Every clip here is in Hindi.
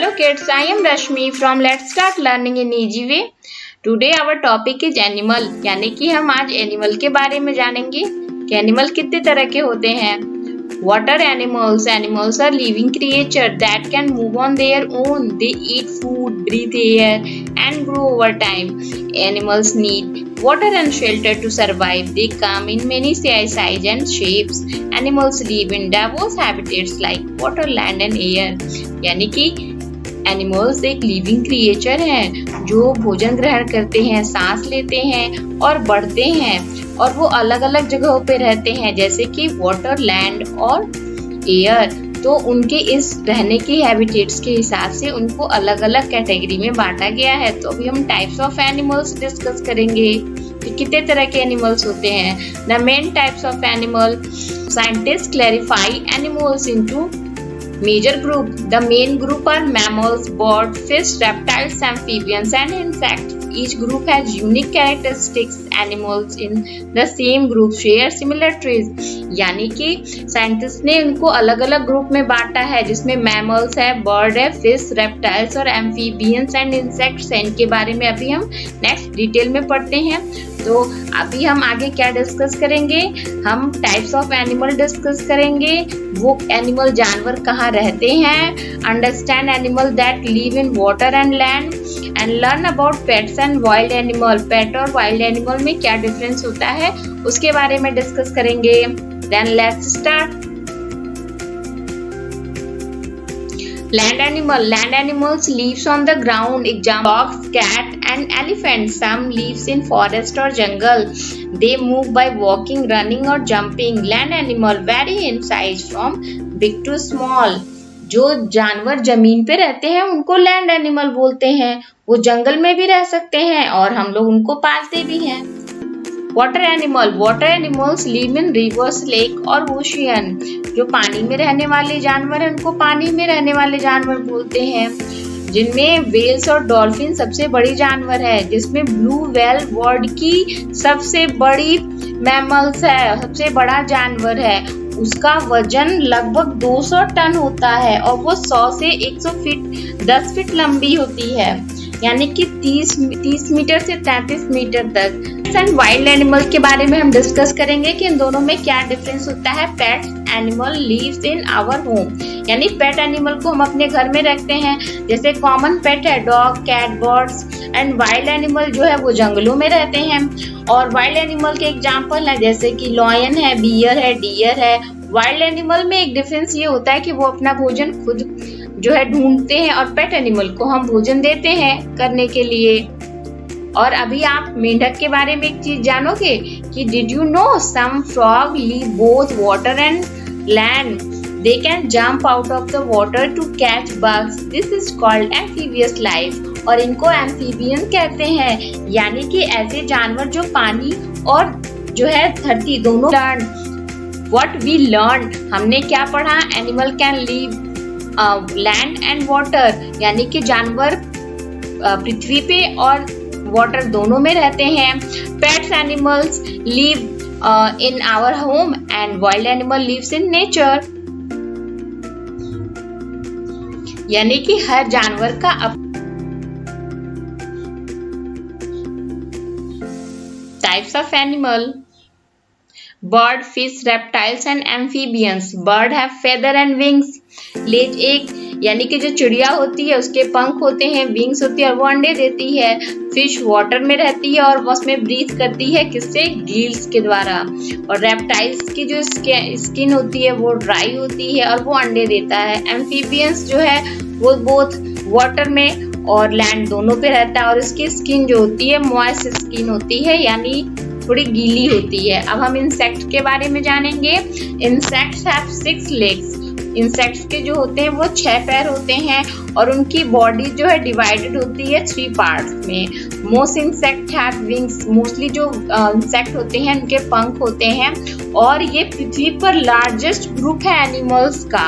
Hello kids, I am Rashmi from Let's Start Learning in Easy Way. Today our topic is animal, यानी कि हम आज एनिमल के बारे में जानेंगे कि एनिमल कितने तरह के होते हैं. Water animals. Animals are living creatures that can move on their own. They eat food, breathe air, and grow over time. Animals need water and shelter to survive. They come in many sizes and shapes. Animals live in diverse habitats like water, land, and air. यानी कि एनिमल्स एक लिविंग क्रिएचर हैं जो भोजन ग्रहण करते हैं, सांस लेते हैं और बढ़ते हैं, और वो अलग अलग जगहों पे रहते हैं जैसे कि वाटर, लैंड और एयर. तो उनके इस रहने की हैबिटेट्स के हिसाब से उनको अलग अलग कैटेगरी में बांटा गया है. तो अभी हम टाइप्स ऑफ एनिमल्स डिस्कस करेंगे कि कितने तरह के एनिमल्स होते हैं. The main types of animal. Scientist clarify animals into major group. The main group are mammals, birds, fish, reptiles, amphibians and insects. Each group has unique characteristics. Animals in the same group share similar traits. यानी कि साइंटिस्ट ने इनको अलग अलग ग्रुप में बांटा है जिसमें मैमल्स है, बर्ड है, फिश, रेप्टाइल्स और एम्फीबियंस एंड इंसेक्ट्स हैं. इनके बारे में अभी हम नेक्स्ट डिटेल में पढ़ते हैं. तो अभी हम आगे क्या डिस्कस करेंगे, हम टाइप्स ऑफ एनिमल डिस्कस करेंगे. वो एनिमल जानवर कहाँ रहते हैं, understand animal that live in water and land, and learn about pets and wild animal. Pet और वाइल्ड एनिमल में क्या डिफरेंस होता है उसके बारे में डिस्कस करेंगे. Then let's start. Land animal. Land animals lives on the ground. Example: dogs, cat, and elephant. Some lives in forest or jungle. They move by walking, running, or jumping. Land animal vary in size from big to small. जो जानवर जमीन पे रहते हैं उनको लैंड एनिमल बोलते हैं. वो जंगल में भी रह सकते हैं और हम लोग उनको पालते भी हैं. Water animal. Water animals live इन रिवर्स, लेक और ओशियन. जो पानी में रहने वाले जानवर हैं उनको पानी में रहने वाले जानवर बोलते हैं, जिनमें वेल्स और डॉल्फिन सबसे बड़ी जानवर है, जिसमें ब्लू व्हेल वर्ल्ड की सबसे बड़ी मैमल्स है, सबसे बड़ा जानवर है. उसका वजन लगभग 200 टन होता है और वो 100 से 10 फीट लंबी होती है, यानी कि 30 मीटर से 33 मीटर तक. एंड वाइल्ड एनिमल के बारे में हम डिस्कस करेंगे कि इन दोनों में क्या डिफरेंस होता है. Pets animal lives in our home. यानी पेट एनिमल को हम अपने घर में रखते हैं, जैसे कॉमन पेट है dog, cat, birds. And wild animal जो है वो जंगलों में रहते हैं. और वाइल्ड एनिमल के एग्जाम्पल है जैसे कि लॉयन है, बियर है, डियर है. वाइल्ड एनिमल में एक डिफरेंस ये होता है कि वो अपना भोजन खुद जो है ढूंढते हैं और पेट एनिमल को हम भोजन देते हैं करने के लिए. और अभी आप मेंढक के बारे में एक चीज जानोगे कि did you know some frog live both water and land. They can jump out of the water to catch bugs. This is called amphibious life. और इनको एम्फीबियन कहते हैं, यानी कि ऐसे जानवर जो पानी और जो है धरती दोनों. लर्न. What we learn. हमने क्या पढ़ा, animal can live land and water, यानी कि जानवर पृथ्वी पे और वाटर दोनों में रहते हैं. Pets animals live in our home and wild animal lives in nature. यानी कि हर जानवर का types of animal. Bird, fish, reptiles and amphibians. Bird have feather and wings. लेज एक, यानी कि जो चिड़िया होती है उसके पंख होते हैं, विंग्स होती है और वो अंडे देती है. फिश वाटर में रहती है और वो उसमें ब्रीथ करती है, किससे, गिल्स के द्वारा. और रेप्टाइल्स की जो स्किन होती है वो ड्राई होती है और वो अंडे देता है. एम्फीबियंस जो है वो बोथ वाटर में और लैंड दोनों पे रहता है और इसकी स्किन जो होती है मॉइस्ट स्किन होती है, यानी थोड़ी गीली होती है. अब हम इंसेक्ट के बारे में जानेंगे. Insects have 6 legs. इंसेक्ट्स के जो होते हैं वो 6 पैर होते हैं और उनकी बॉडी जो है डिवाइडेड होती है 3 पार्ट्स में. Most insect have wings. Mostly जो इंसेक्ट होते हैं उनके पंख होते हैं और ये पृथ्वी पर लार्जेस्ट ग्रुप है एनिमल्स का.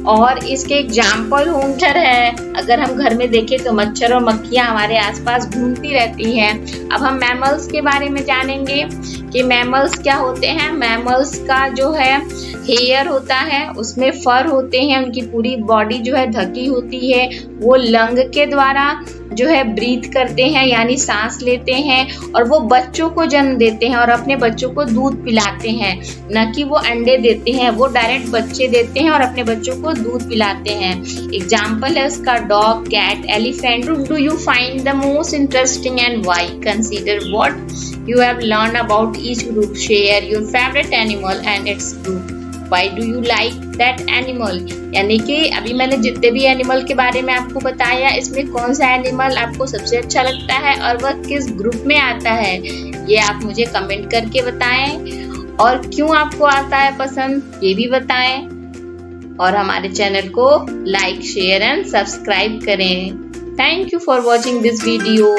और इसके एग्जाम्पल होंगे है। अगर हम घर में देखें तो मच्छर और मक्खियां हमारे आसपास घूमती रहती हैं। अब हम मैमल्स के बारे में जानेंगे कि मैमल्स क्या होते हैं। मैमल्स का जो है हेयर होता है, उसमें फर होते हैं, उनकी पूरी बॉडी जो है ढकी होती है। वो लंग के द्वारा जो है ब्रीथ करते हैं, यानी सांस लेते हैं, और वो बच्चों को जन्म देते हैं और अपने बच्चों को दूध पिलाते हैं। न कि वो अंडे देते हैं, वो डायरेक्ट बच्चे देते हैं और अपने बच्चों को दूध पिलाते हैं। एग्जाम्पल है उसका dog, cat, elephant. Do you find the most interesting and why? Consider what you have learned about each group. Share your favorite animal and its group. Why do you like that animal? यानी कि अभी मैंने जितने भी एनिमल के बारे में आपको बताया, इसमें कौन सा एनिमल आपको सबसे अच्छा लगता है और वह किस ग्रुप में आता है, ये आप मुझे कमेंट करके बताएं। और क्यों आपको आता है पसंद, ये भी बताएं। और हमारे चैनल को लाइक, शेयर एंड सब्सक्राइब करें। Thank you for watching this video.